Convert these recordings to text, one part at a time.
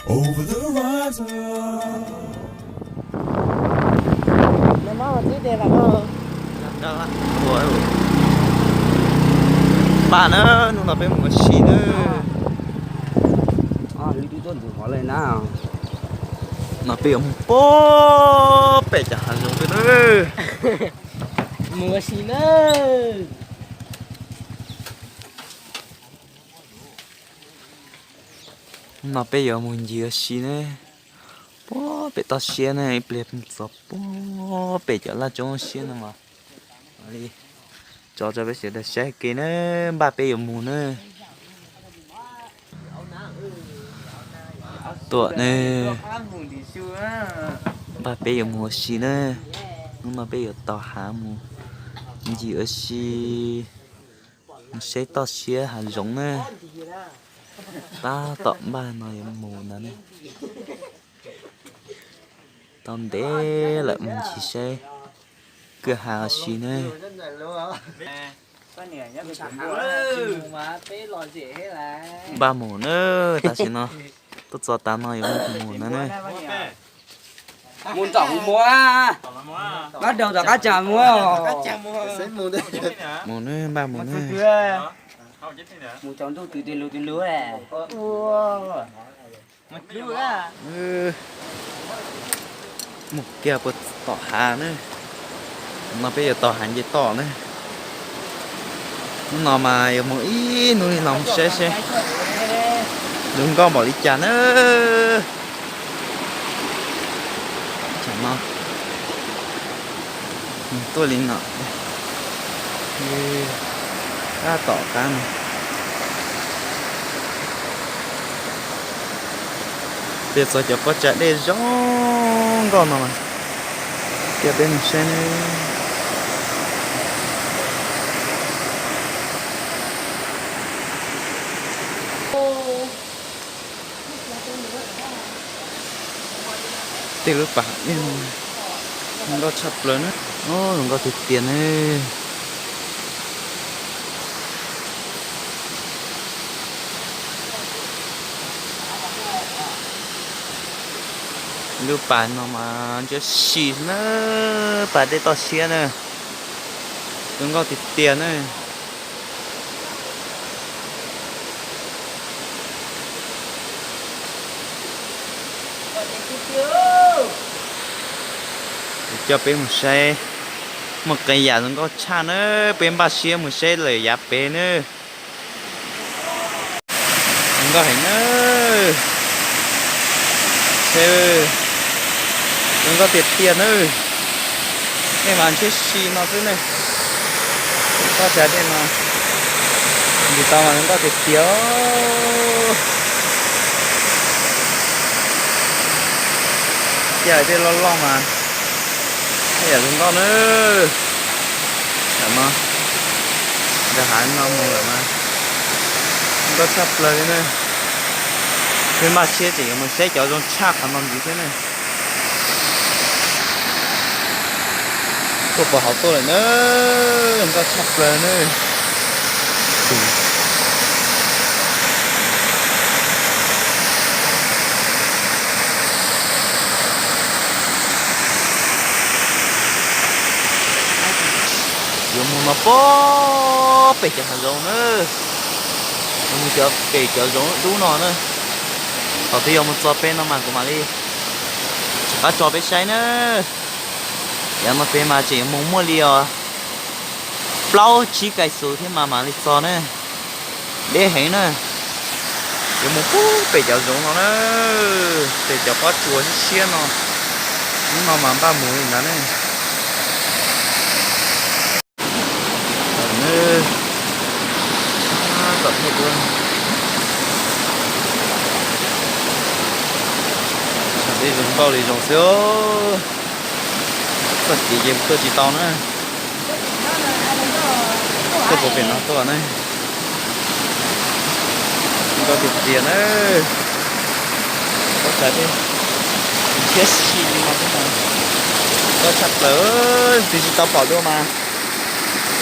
over the horizon. Nó mà tí tiền là đâu? Đó, ủa, bạn ơi, nó là bên một xí nữa. Lý do tôi thử hỏi lại nào. Nó bị một bố bể chả hẳn giống cái nữa. Mua xí nữa. Nó bây giờ muốn gì ở xí nữa. Bố bể tao xí này, bể một số bố bể chả là trong xí nữa mà. Đi, cho bể xí để xí cái nữa, bà bây giờ muốn nữa. Tuổi này bà bây giờ mua xí nữa, nhưng mà bây giờ tao hả mua gì ở xí sẽ tao xí hả giống nữa, ta tọm ba nói mù nè, tao để lại mình chỉ sẽ cửa hàng xí nữa, Mà tí lò dễ là. ba mù nữa ta xin nó, tôi cho ta nói mù nữa. Muốn tổng mua bắt đầu từ cá chả mua Mù nữa ba mù nữa. muốn chọn tôi từ tiền lúa này Một kia bớt tỏ hà nữa, nó bây giờ tỏ hành gì tỏ nữa, nó mà giờ một ít nuôi lòng xe đừng có bỏ đi chả nữa, chẳng nó tôi lên nọ đã tỏ cá này. Bây giờ cho có chạy để rong con mà kia bên xe này tiêu bạc nên nó có chập lớn á, nó có thịt tiền ấy. Lưu bản nó mà cho xì nữa, bản đây to xe nữa, đừng có thịt tiền ấy. Cho bên một xe một cái giá nó có cha nữa, bên ba xe một xe lời giá bên nữa, không có hình nữa, xe không có tiền nữa, cái màn chết xì nó thế này, có trả tiền mà, vì tao mà không có tiền, giờ thì lo mà. Bây giờ chúng con nữa làm mà để hãy nó mua rồi mà không có sắp lời nữa cái mà xe thì mình sẽ cho trong chắc hẳn làm gì thế này có bảo học tôi lại nữa không có sắp lời nữa dùng một bó bể chả thành giống nữa, mình chở bể chở giống đủ nó nữa, còn bây giờ một cho bên nó mà của mà đi, các cho bên say nữa, giờ mà bên mà chỉ muốn mua liều, bao chỉ cái số thế mà đi cho nữa, để hết nữa, dùng một bó bể chở giống nó nữa, bể chở có chuột xiên nó, nhưng mà ba mũi nó nữa. Tập hết luôn đi dùng bao đi dùng xíu có chỉ game cơ chỉ to nữa có bộ phim nó to này có thịt tiền nữa có trái đi chết xì mà thế này có chặt lớn thì tao bỏ luôn mà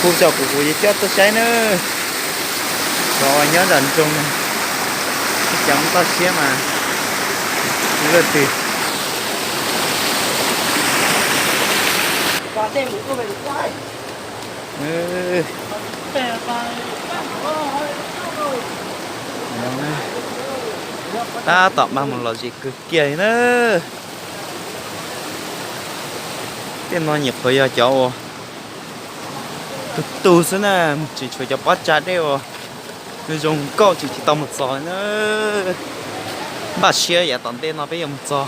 khu chợ của cô chết tôi cháy nữa rồi nhớ dần chung này chấm to xía mà rất tì Và thêm một cái mình quay. ta tọt bằng một lò gì cực kỳ nữa cái nó nhập hơi ở chỗ cực tu xí nè chỉ cho bắt chặt đấy ô người dùng câu chỉ tao một giò nữa bắt xe vậy tận tên nó bây giờ một giò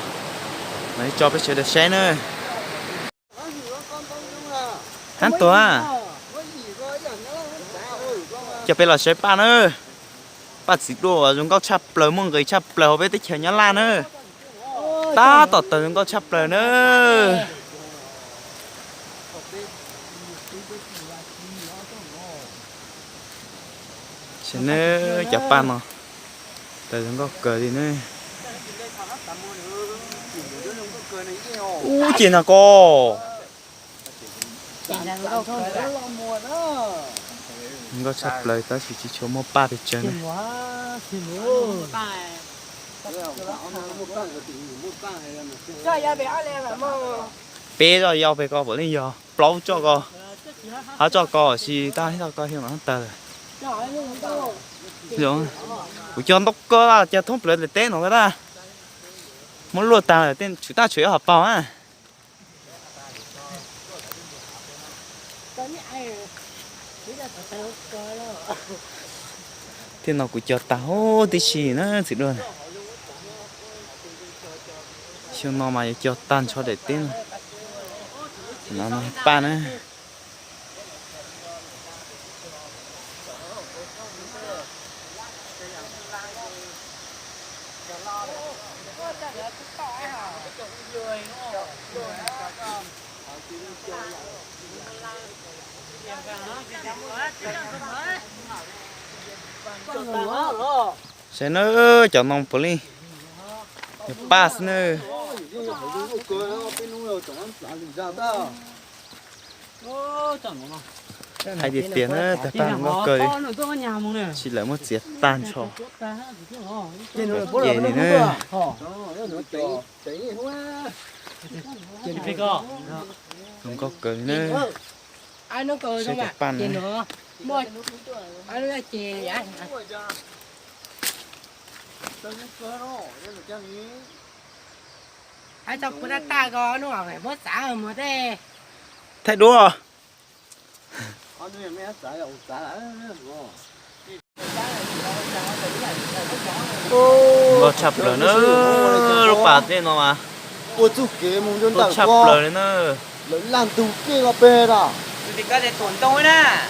lấy cho bây giờ được xe nữa hắn to à cho bây là xe ba nữa bắt xịt đồ dùng câu chắp lời mong người chắp lời với tích hiệu nhá lan nữa ta tọt từ dùng câu chắp lời nữa xin nữa chắp pan mà từ dùng câu cờ đi nữa chuyện nào cô có sắp lời ta chỉ cho một ba biệt chân này bé rồi yêu bé con vẫn lên yêu lâu cho con họ cho con thì ta thấy con hiểu nó tờ rồi của cho tóc cơ là cho thông lời để tên nó ra muốn luôn ta là tên chúng ta chơi hợp bao á thế nào cũng cho tao tí xì nữa thì luôn chiều nó mà cho tan cho để tên nó ba nữa sẽ nữa cho nông poli pass nữa hay đi tiền nữa tại bạn nó cười chỉ là một chiếc tan cho về này nữa không có cười nữa ai nó cười không ạ? Chè nữa. Môi. Ai nó chè vậy? Ai chọc bữa ta có nó này bớt xả rồi mà thế. Thấy đúng rồi. Nó chập rồi nữa, lúc bà thế nó mà. Nó chập rồi nữa. lấy làm tù kia là bê ra Thì cái này tổn tôi nè.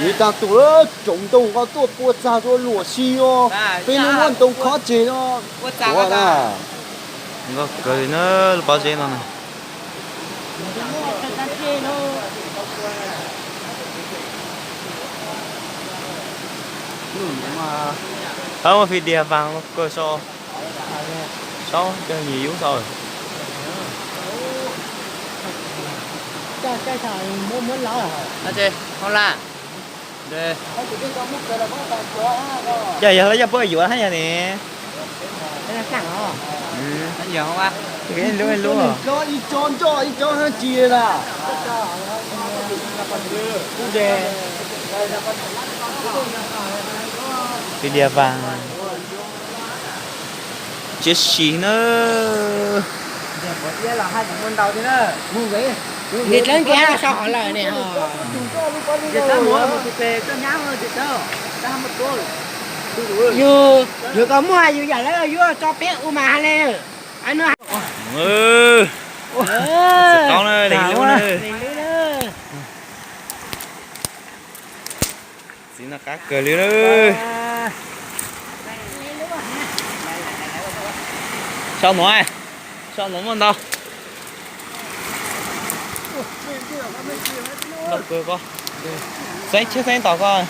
người ta tù đó trống tông có tốt bột ra cho lụa xì ô bên nó muốn tông khó chế nó quá là nó cười nữa, lúc bà thế nó này. Không, phi đìa vàng nó cơ so cho nhiều rồi Cái thằng muốn lỡ rồi. anh chị không là đây giờ giờ lấy cho bơi vừa thấy giờ nè Cái này cẳng hả? anh giờ không á cái anh lúa à cho ít cho hơi chia là phi đìa vàng chết xí nữa Đây là hai con đầu thế nữa. Mua cái Việt lớn kia là sao họ lời nè. Việt lớn mua một cái cái nhám hơn Việt đâu. Ta một tôi. Dù có mua dù giờ lấy dù cho bé u mà lên. Anh nói. con ơi đỉnh luôn ơi xin là cá cười luôn ơi sao nó muốn đâu đâu cười con sáng chiếc sáng tỏ con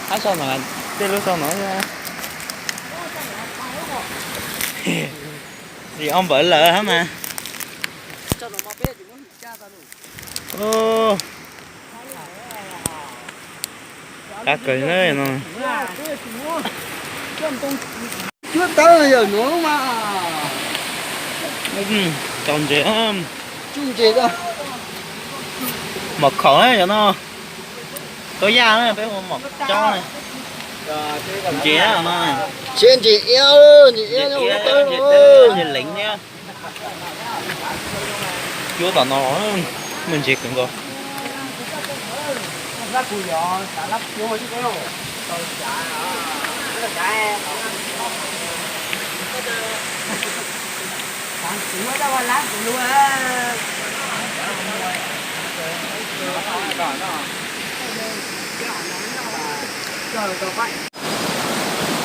hát sao mà tên lúc sao nói ra thì ông vợ lỡ hả mà ô cá cười nữa nè chưa tới giờ nữa mà tròn dễ chú gì đó một khẩu này cho nó có da nữa bé một cho này chế à nó trên chị eo chị eo nó không tới chị lính nhá chúa tao nó mình chỉ cần rồi lắp cùi nhỏ xả lắp vô chứ cái đâu rồi xả nó xả em bạn sửa đâu mà lát của luôn á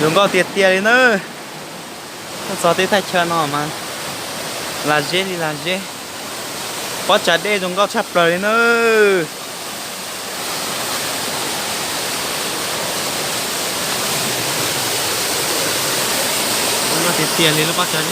đừng có tiệt tiệt đi nữa sao thế thay chân nó mà là dễ đi là dễ có chả đây đừng có chắp lời nữa nó tiệt tiệt đi nó bắt chả đi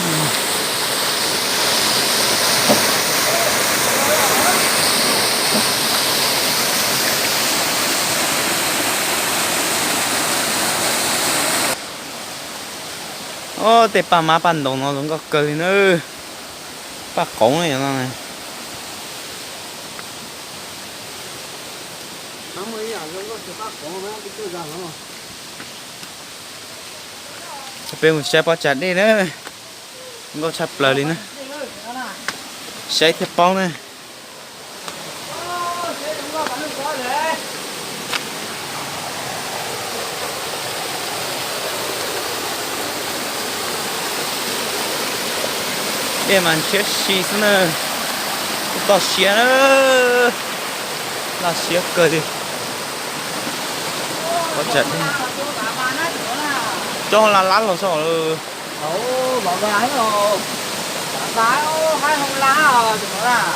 ô để bà má bàn đồng nó cũng có cười nữa bà cổng này nó này bên một xe bao chặt đi nữa không có chặt lời đi nữa xe thiệp bóng này để mà chết xí nữa to xe nữa là xe cười đi có chặt đi cho là lát rồi sao rồi ồ bỏ gái rồi gái hai không lá rồi chừng đó là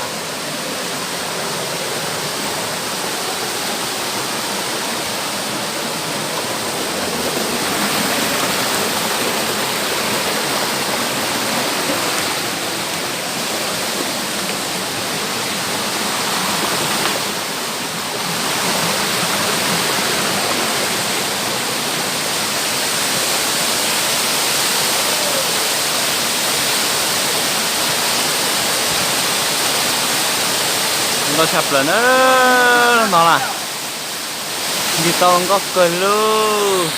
nó chập rồi nó là đi tao có cười luôn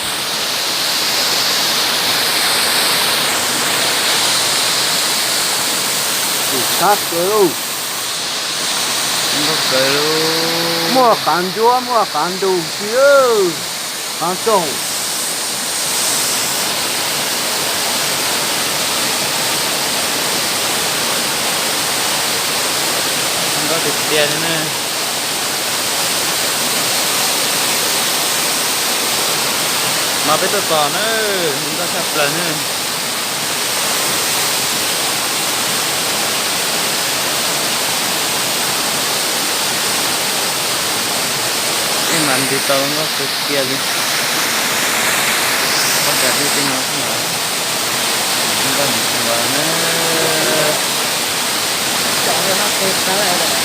sát rồi có cười luôn mua phản chúa mua phản đồ chứ phản trồng có thịt tiền nữa mà biết tôi còn nữa không có sắp lần nữa cái màn thì tao có thịt kia đi có cả đi trên nó không có gì nữa chọn cho nó kịp trở lại rồi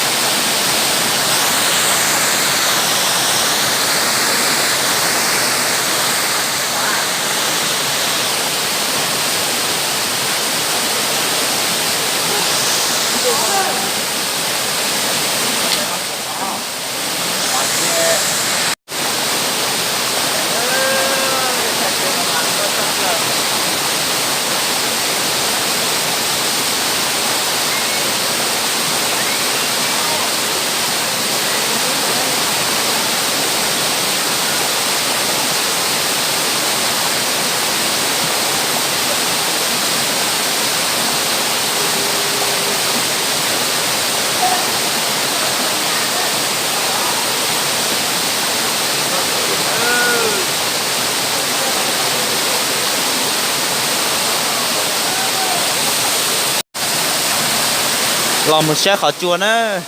làm một xe khó chua nữa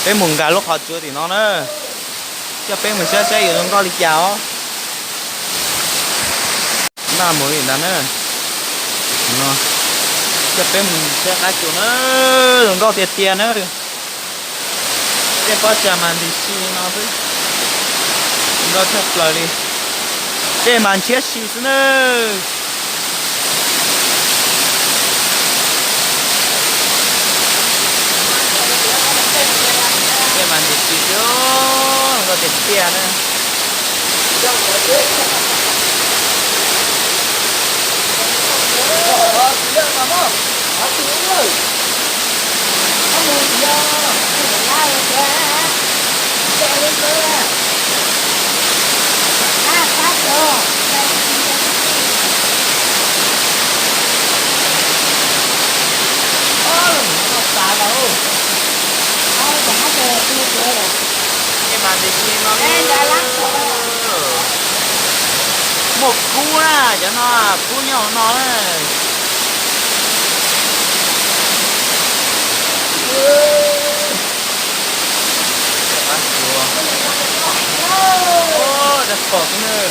cái mùng gà lúc khó chua thì nó nữa cho bên mình xeอยู่ตรงก็đi chào nó mới gì đó nữa nó cho bên mình xe cá chua nữa đừng có tiền tiền nữa cái bao giờ mà đi xí nó thôi đừng có chấp lời đi cái màn chết xí nữa đẹp kia nữa nhưng mà thì khi nó một cú á cho nó cú nhỏ nó đấy ô đẹp phật nữa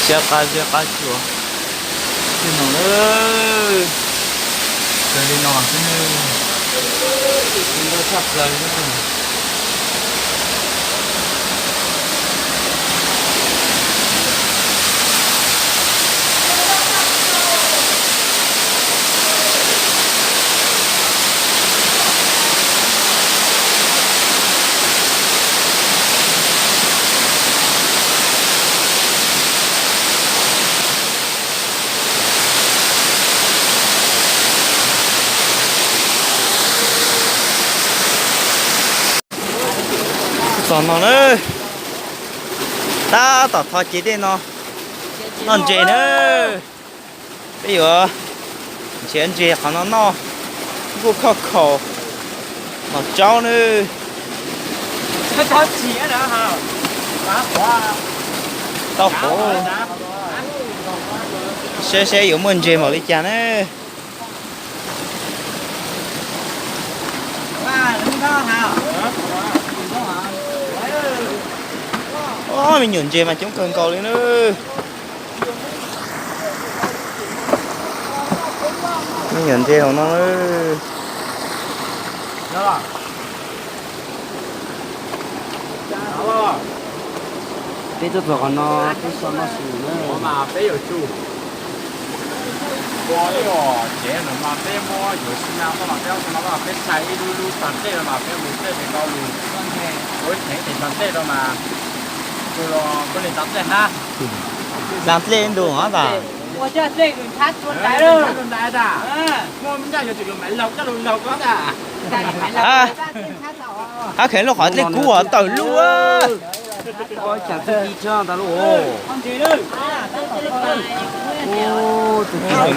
sẽ cá chua cái nó ơi rồi đi nọ cái nữa nó sắp rồi nữa nó nữa ta tỏ thọ chế đi nó chế nữa bây giờ chế chế họ nó vô khó khổ mà cháu nữa có chỉ đó hả tao khổ sẽ có mình chế mà đi chán nữa đứng đó hả mình nhường gì mà chúng cần cầu lên nữa mình nhường gì của nó cái chỗ đó nó cái sao nó sụn nữa mà bé ở chu我那个节能嘛，别摸有心啊，我嘛不要什么嘛，别菜一路路上这了嘛，别路这别高路，我前天上这了嘛，就咯，不能上这哈。上lên đồ hả bà? 我家这个他做来了，他做来的。我们家有这个门楼，这楼高的。啊，他可能還在估我對路啊。我想去地上的路哦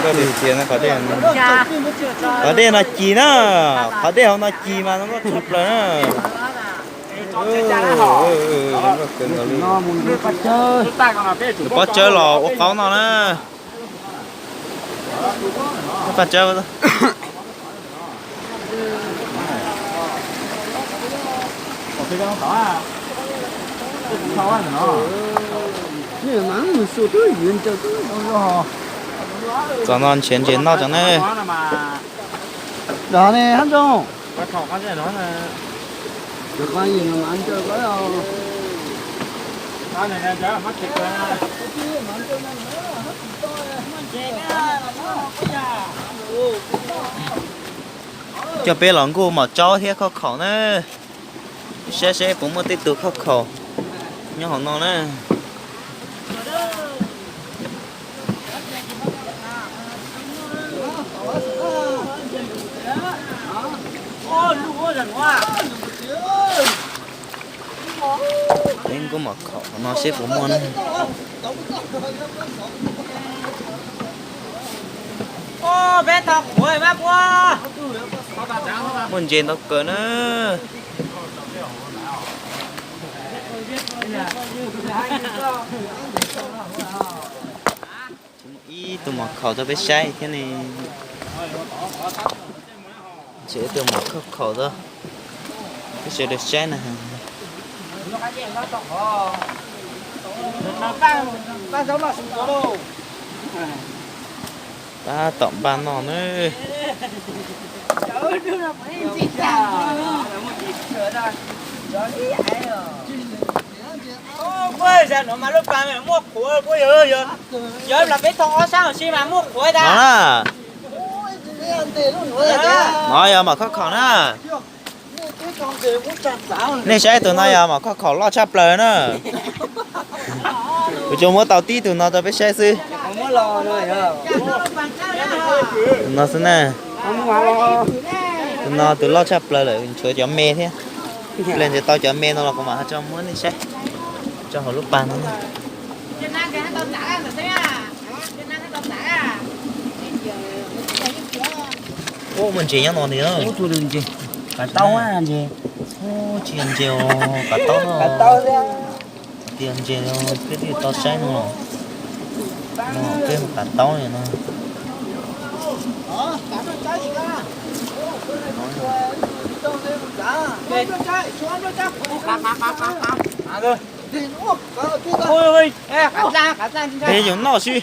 ，có điều kiện nó có điện có điện là chỉ nó có điện nó chỉ mà nó có chụp rồi nó muốn đi bắt chơi, bắt chơi lò ô khó nó nè bắt chơi thôi cái mà mình sửa tới hiện cho tới đâu cho nó chiến chiến nó cho này đó này hắn không cái thọ cái gì đó nè được bao nhiêu mà ăn chơi có đâu cái này nè chở mất thịt rồi cho bé lợn cô mà cho hết khó khổ nè sẽ cũng một tí từ khó khổ nhưng họ nó nè nên có một khẩu nó sẽ của món ô bé thọ ôi bác quá món trên nó cỡ nữa ý tụi một khẩu cho bé say thế này chỉ tụi một khẩu thôi cái sẽ được say nè ba tổng ba nọ nữa bây giờ nó mà lúc ba mẹ mua khối bây giờ là bé thọ sao chi mà mua khối ta đó nói giờ mà khó khăn á nên sẽ tụi nó giờ mà khó khăn lo chắp lời nữa bây giờ mới tàu tí tụi nó tao biết xe xí nó xin nè tụi nó tụi lo chắp lời lại chơi cho mê thế lên thì tao cho mê nó là có mà cho muốn đi xe cho họ lúc bàn nữa ô mình chỉ nhá nó thì nữa chú đừng gì cả tao á anh gì ô chỉ ăn chiều cả tao cả tao ra tiền chiều cái gì tao xe nữa nó cái cả tao này nó thế giống nó xí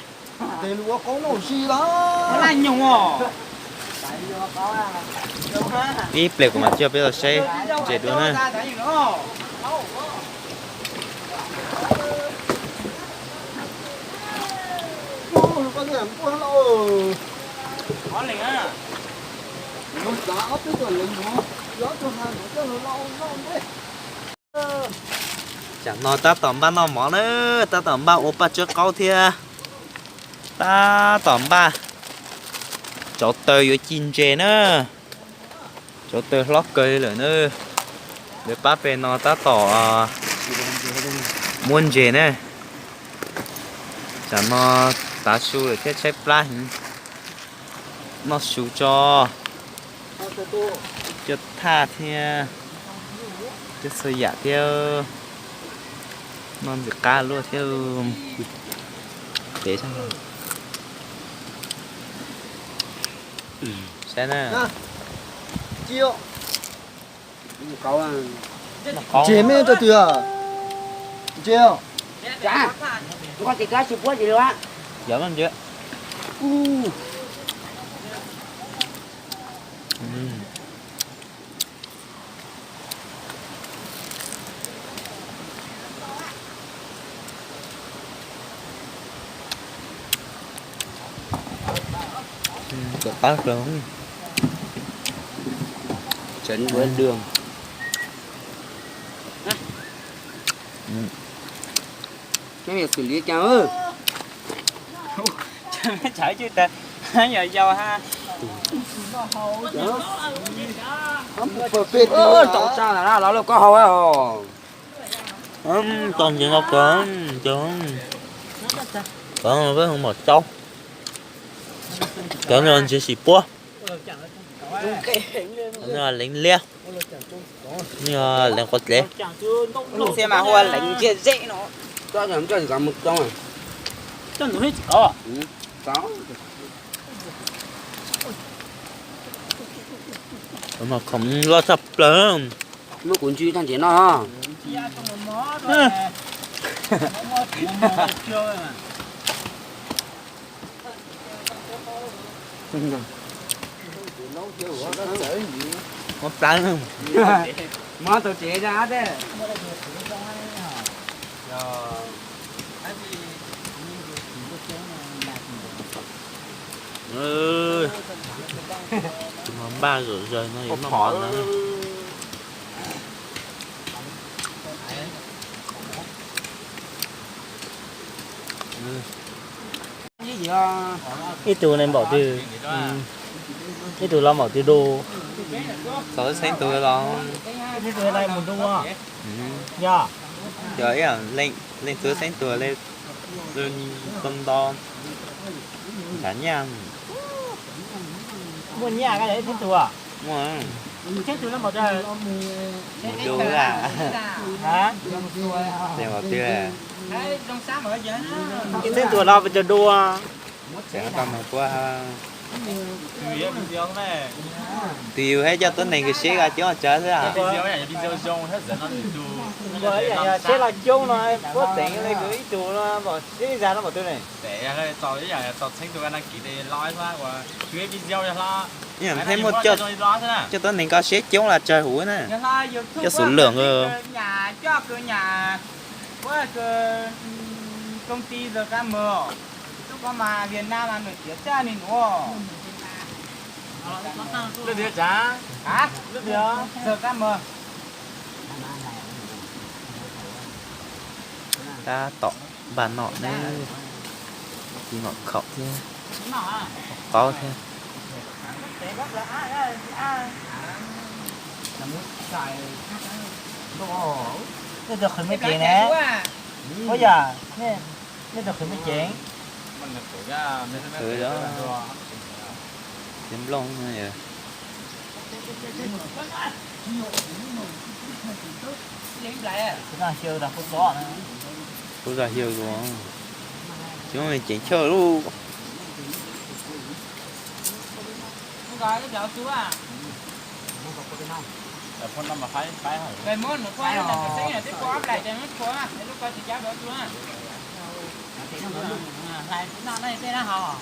đi plek của mặt chưa bây giờ xe chết luôn á chẳng nói ta tóm ba nó mỏ nữa ta tóm ba ốp ba trước câu thia ta tóm ba chỗ tơi ở chín chè nữa chỗ tơi lót cây rồi nữa để bác bên nó ta tỏ muôn chè nữa chẳng nó ta su để thiết chế pla nó su cho tha thia cho sợi dạ theo non được cá luôn theo để xong xem nè chiêu chế mê cho tựa chiêu dạ con thì cá chụp quá gì đâu á giỡn anh chưa được bác luôn trấn với đường cái việc xử lý cháu ơi chở chứ ta giờ dâu ha cháu sao là nó là có hầu ấy toàn chuyện đâu còn với không một trâu còn là chỉ xì búa như là lính lia như là lính quật lé xem mà hoa lạnh chia dễ nó cho thì cho chỉ cả một trong này cho nó hết có có mà không lo sập lớn nó cuốn truy thằng chế nó nó trắng không mà tôi chế ra đấy ơi món ba rồi rồi nó giống món đó cái tù này bỏ từ cái tù lo bỏ từ đồ rồi xem tôi lo cái tù này một đô à dạ trời à lên lên tôi xem tôi lên lên con đo cả nhà mua nhà cái đấy thêm tù à mà thêm tù nó bỏ ra đô là hả tiền vào tiêu là cái thêm tù lo về từ đô à sẽ tầm qua tiêu hết cho tới này cái xe ra chứ chơi thế à với sẽ là chung rồi có tiền cái gửi tù nó bỏ cái ra nó bỏ tôi này nhưng mà thêm một cho tới này có xe chống là chơi hủi nè cho số lượng nhà cho cửa nhà với công ty giờ cá mờ có mà Việt Nam là nổi tiếng cha này đúng không Nước đĩa chả. Hả? Nước đĩa. Giờ cá mờ. Ta tỏ bàn nọ nữa. Thì ngọt khẩu thế. Có thế. Cái được khởi mấy chuyện nè. Bây giờ nè, cái được khởi mấy chuyện. Thử đó. Kiếm lông này. Cái nào chưa là không có nữa. Có ra hiệu rồi. Chúng mình chỉnh chơi luôn. Không có cái chảo chú à. Con năm mà phái hả? Về môn một khoa là cái sinh là tiếp có áp lại cho nó khoa. Để lúc coi thì cháo đó chú à. Này nó đây thế nó hò.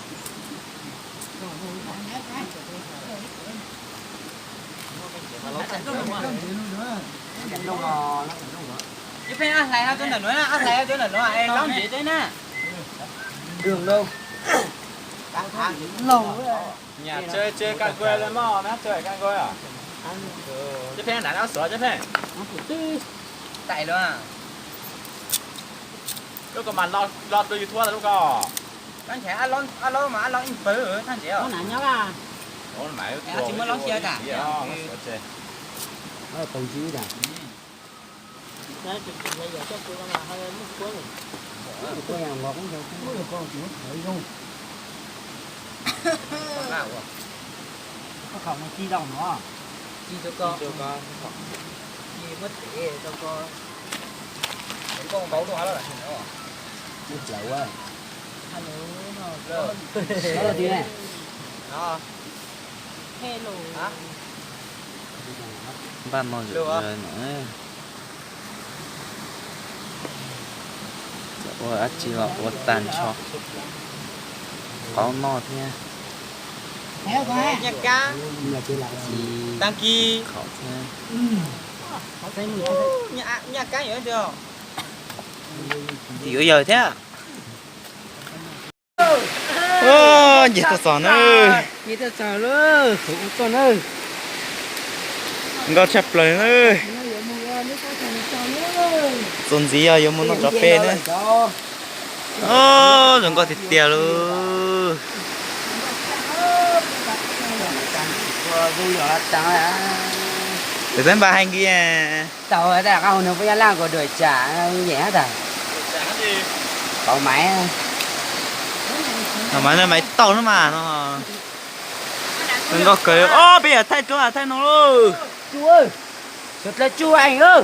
Cái phen ăn lại cho lần nữa, ăn lại cho lần nữa, em đóng gì thế nè. Đường đâu? Nhà chơi can quê lên mò nó chơi can quê à? Cái phen đã nó sửa cái phen. Tại luôn à. Lúc còn mà lo tôi thua là lúc có. Anh trẻ ăn lon mà ăn lon in phứ ở thằng trẻ. Nó nản nhóc à. Ủa mày Chỉ mới lon chơi cả. Nó tàu chí đã. Đấy, bây giờ chắc tôi là hơi mất cuốn rồi. Tôi làm ngọt cũng được, không được con chú. Đấy không? Có khẩu này chi đồng nó. Chi cho con. Chi mất để cho con. Con bấu đó là nó. Nó chậu quá. Rồi. Đó là gì này? Đó. Hello. Hả? Ban mò rồi nữa. Ôi ăn chỉ là ớt tàn cho. Có nọ thế. Theo qua. Nhạc cá. Nhà chơi lại Chỉ Đăng ký. khẩu thế. Có thấy mình Nhạc cá nhớ chưa? Thì giờ thế à? Ô, gì tao sòn ơi. Như thế sao luôn. Thủ con ơi. Ngao chập lời ơi. Dồn gì à, yêu muốn nó cho phê nữa. Ô, đừng có thịt tìa luôn. Để xem bà hành kia. Tàu ở đây không nó phải làm của đuổi trả nhẹ rồi. Có máy. Nó máy này máy tàu nữa mà nó. Đừng có cười. Ô, bây giờ thay nó luôn. Chú ơi. Thật là chú anh ơi.